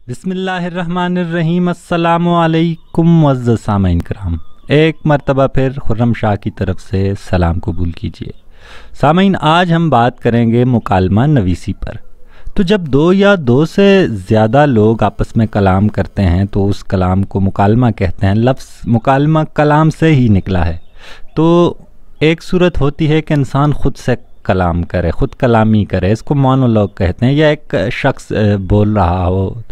बिस्मिल्लाहिर्रहमानिर्रहीम। अस्सलामु अलैकुम मुअज़्ज़ज़ सामईन कराम, एक मरतबा फिर खुर्रम शाह की तरफ से सलाम कबूल कीजिए। सामईन, आज हम बात करेंगे मुकालमा नवीसी पर। तो जब दो या दो से ज़्यादा लोग आपस में कलाम करते हैं तो उस कलाम को मुकालमा कहते हैं। लफ्ज़ मुकालमा कलाम से ही निकला है। तो एक सूरत होती है कि इंसान ख़ुद से कलाम करे, ख़ुद कलामी करे, इसको मोनोलॉग कहते हैं, या एक शख्स बोल रहा हो।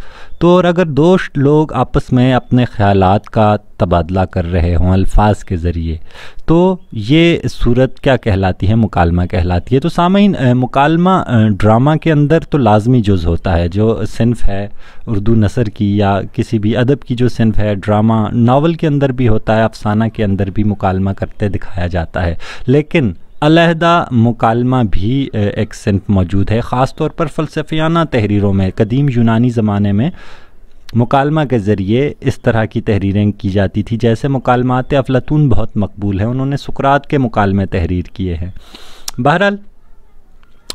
तो और अगर दो लोग आपस में अपने ख़यालात का तबादला कर रहे हों अल्फाज के ज़रिए, तो ये सूरत क्या कहलाती है? मुकालमा कहलाती है। तो सामईन, मुकालमा ड्रामा के अंदर तो लाजमी जुज़ होता है। जो सिन्फ़ है उर्दू नसर की या किसी भी अदब की जो सिन्फ़ है, ड्रामा नावल के अंदर भी होता है, अफसाना के अंदर भी मुकालमा करते दिखाया जाता है। लेकिन अलहदा मुकालमा भी एक सिन्फ़ मौजूद है। ख़ास तौर पर फ़लसफ़ियाना तहरीरों में कदीम यूनानी ज़माने में मुकालमा के ज़रिए इस तरह की तहरीरें की जाती थी। जैसे मुकालमात अफ़लातून बहुत मकबूल है, उन्होंने सुकरात के मुकालमे तहरीर किए हैं। बहरहाल,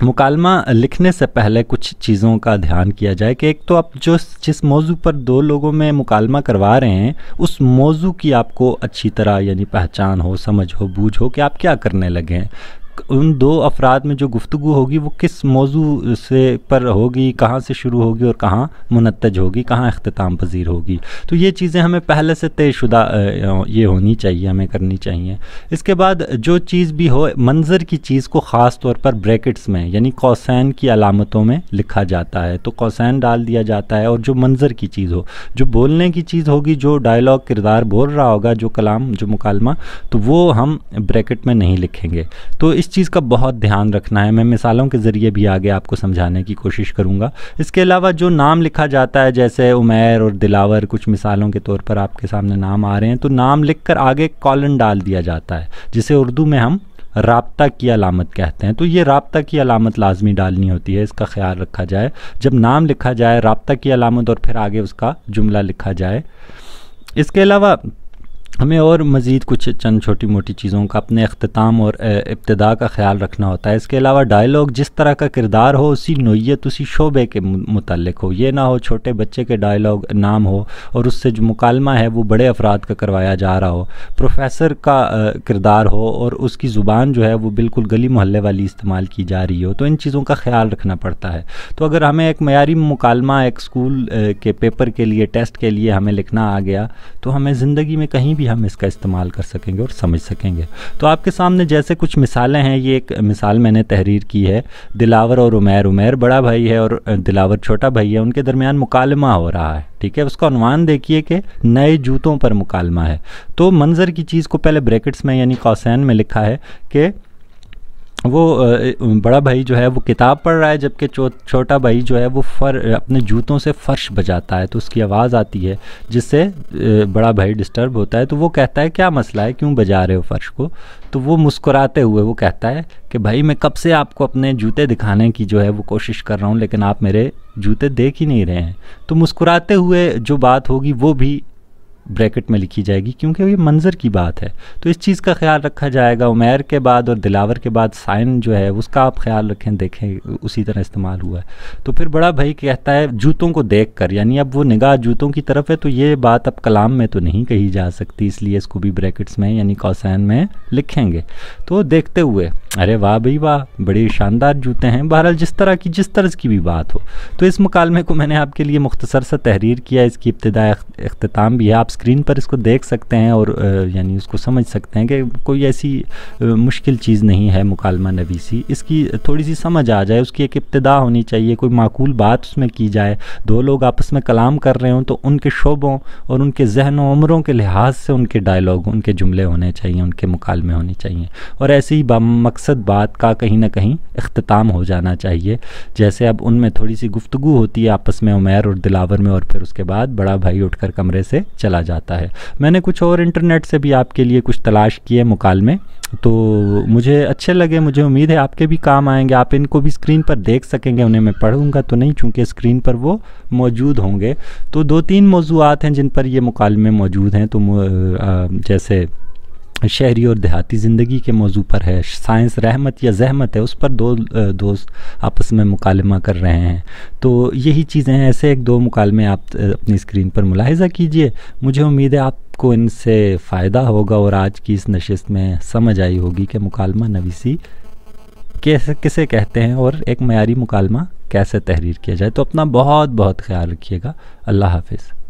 मुकालमा लिखने से पहले कुछ चीज़ों का ध्यान किया जाए कि एक तो आप जिस मौजू पर दो लोगों में मुकालमा करवा रहे हैं, उस मौजू की आपको अच्छी तरह यानी पहचान हो, समझ हो, बूझ हो कि आप क्या करने लगे हैं। उन दो अफराद में जो गुफ्तगू होगी वो किस मौजू से पर होगी, कहाँ से शुरू होगी और कहाँ मुनत्तज होगी, कहाँ इख्तिताम पजीर होगी। तो ये चीज़ें हमें पहले से तयशुदा ये होनी चाहिए, हमें करनी चाहिए। इसके बाद जो चीज़ भी हो, मंज़र की चीज़ को ख़ास तौर पर ब्रैकेट्स में यानी कौसैन की अलामतों में लिखा जाता है। तो कौसैन डाल दिया जाता है। और जो मंज़र की चीज़ हो, जो बोलने की चीज़ होगी, जो डायलॉग किरदार बोल रहा होगा, जो कलाम, जो मुकालमा, तो वो हम ब्रैकेट में नहीं लिखेंगे। तो इस चीज़ का बहुत ध्यान रखना है। मैं मिसालों के ज़रिए भी आगे आपको समझाने की कोशिश करूँगा। इसके अलावा जो नाम लिखा जाता है, जैसे उमैर और दिलावर, कुछ मिसालों के तौर पर आपके सामने नाम आ रहे हैं, तो नाम लिखकर आगे कॉलन डाल दिया जाता है, जिसे उर्दू में हम राब्ता की अलामत कहते हैं। तो ये राब्ता की अलामत लाजमी डालनी होती है, इसका ख्याल रखा जाए। जब नाम लिखा जाए, राब्ता की अलामत और फिर आगे उसका जुमला लिखा जाए। इसके अलावा हमें और मज़ीद कुछ चंद छोटी मोटी चीज़ों का, अपने अख्तिताम और इब्तिदा का ख़्याल रखना होता है। इसके अलावा डायलॉग जिस तरह का किरदार हो, उसी नोयत, उसी शोबे के मुतल्लिक हो। ये ना हो छोटे बच्चे के डायलॉग नाम हो और उससे जो मुकालमा है वो बड़े अफराद का करवाया जा रहा हो। प्रोफेसर का किरदार हो और उसकी ज़ुबान जो है वो बिल्कुल गली मोहल्ले वाली इस्तेमाल की जा रही हो। तो इन चीज़ों का ख्याल रखना पड़ता है। तो अगर हमें एक मयारी मुकालमा एक स्कूल के पेपर के लिए, टेस्ट के लिए हमें लिखना आ गया, तो हमें ज़िंदगी में कहीं भी हम इसका इस्तेमाल कर सकेंगे और समझ सकेंगे। तो आपके सामने जैसे कुछ मिसालें हैं, ये एक मिसाल मैंने तहरीर की है। दिलावर और उमैर, उमैर बड़ा भाई है और दिलावर छोटा भाई है, उनके दरमियान मुकालमा हो रहा है। ठीक है, उसका उन्वान देखिए कि नए जूतों पर मुकालमा है। तो मंजर की चीज़ को पहले ब्रैकेट्स में यानी कौसैन में लिखा है कि वो बड़ा भाई जो है वो किताब पढ़ रहा है, जबकि छोटा भाई जो है वो अपने जूतों से फ़र्श बजाता है। तो उसकी आवाज़ आती है जिससे बड़ा भाई डिस्टर्ब होता है। तो वो कहता है क्या मसला है, क्यों बजा रहे हो फ़र्श को? तो वो मुस्कुराते हुए वो कहता है कि भाई मैं कब से आपको अपने जूते दिखाने की जो है वो कोशिश कर रहा हूँ, लेकिन आप मेरे जूते देख ही नहीं रहे हैं। तो मुस्कुराते हुए जो बात होगी वो भी ब्रैकेट में लिखी जाएगी, क्योंकि ये मंजर की बात है। तो इस चीज़ का ख्याल रखा जाएगा। उमैर के बाद और दिलावर के बाद साइन जो है उसका आप ख्याल रखें, देखें उसी तरह इस्तेमाल हुआ है। तो फिर बड़ा भाई कहता है जूतों को देख कर, यानी अब वो निगाह जूतों की तरफ है। तो ये बात अब कलाम में तो नहीं कही जा सकती, इसलिए इसको भी ब्रैकेट्स में यानी कौसैन में लिखेंगे। तो देखते हुए, अरे वाह भाई वाह, बड़े शानदार जूते हैं। बहरहाल जिस तरह की भी बात हो। तो इस मुकालमे को मैंने आपके लिए मुख्तसर सा तहरीर किया। इसकी इब्तिदा इख्तिताम भी है, आप स्क्रीन पर इसको देख सकते हैं और यानी उसको समझ सकते हैं कि कोई ऐसी मुश्किल चीज़ नहीं है मुकालमा नवीसी। इसकी थोड़ी सी समझ आ जाए, उसकी एक इब्तिदा होनी चाहिए, कोई माकूल बात उसमें की जाए। दो लोग आपस में कलाम कर रहे हों तो उनके शोबों और उनके जहनों उम्रों के लिहाज से उनके डायलॉग, उनके जुमले होने चाहिए, उनके मुकालमे होने चाहिए। और ऐसे ही मकसद बात का कहीं ना कहीं इख्तिताम हो जाना चाहिए। जैसे अब उनमें थोड़ी सी गुफ्तगू होती है आपस में, उमैर और दिलावर में, और फिर उसके बाद बड़ा भाई उठकर कमरे से चला जाता है। मैंने कुछ और इंटरनेट से भी आपके लिए कुछ तलाश किए मुकालमे, तो मुझे अच्छे लगे। मुझे उम्मीद है आपके भी काम आएंगे, आप इनको भी स्क्रीन पर देख सकेंगे। उन्हें मैं पढ़ूंगा तो नहीं, चूँकि स्क्रीन पर वो मौजूद होंगे। तो 2-3 मौज़ूआत हैं जिन पर ये मुकालमे मौजूद हैं। तो जैसे شہری اور دیہاتی زندگی کے موضوع پر ہے، سائنس رحمت یا زحمت ہے، اس پر دو دوست آپس میں مکالمہ کر رہے ہیں۔ تو یہی چیزیں ہیں، ایسے ایک دو مکالمے آپ اپنی اسکرین پر ملاحظہ کیجئے۔ مجھے امید ہے آپ کو ان سے فائدہ ہوگا اور آج کی اس نشست میں سمجھ آئی ہوگی کہ مکالمہ نویسی کسے کہتے ہیں اور ایک معیاری مکالمہ کیسے تحریر کیا جائے۔ تو اپنا بہت بہت خیال رکھیے گا۔ اللہ حافظ۔